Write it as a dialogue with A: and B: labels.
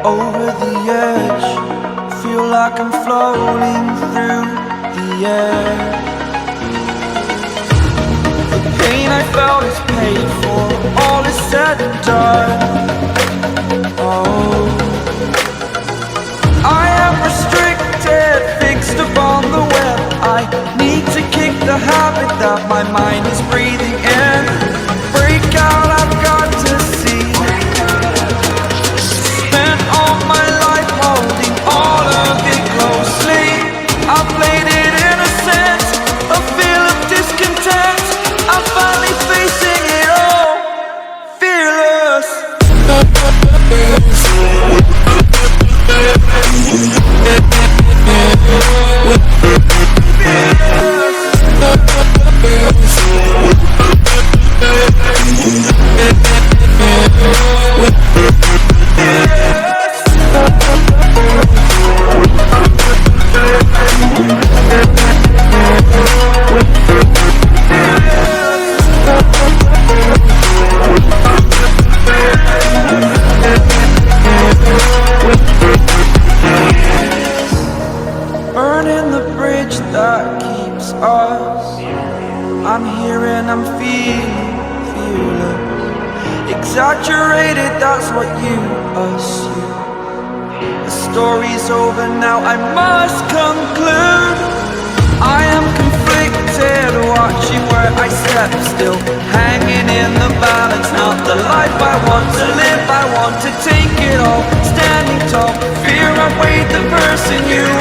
A: Over the edge, feel like I'm floating through the air. The pain I felt is paid for, all is said and done. Oh, I am restricted, fixed upon the web. I need to kick the habit that my mind is breathing in. Break out, I've got to see. Spent all my life holding all of it closely. I played it innocent, a feel of discontent. I'm finally facing it all, fearless. Burning the bridge that keeps us. I'm here and I'm feeling fearless. Exaggerated, that's what you assume. The story's over now, I must conclude. I am conflicted, all fear outweighed the person you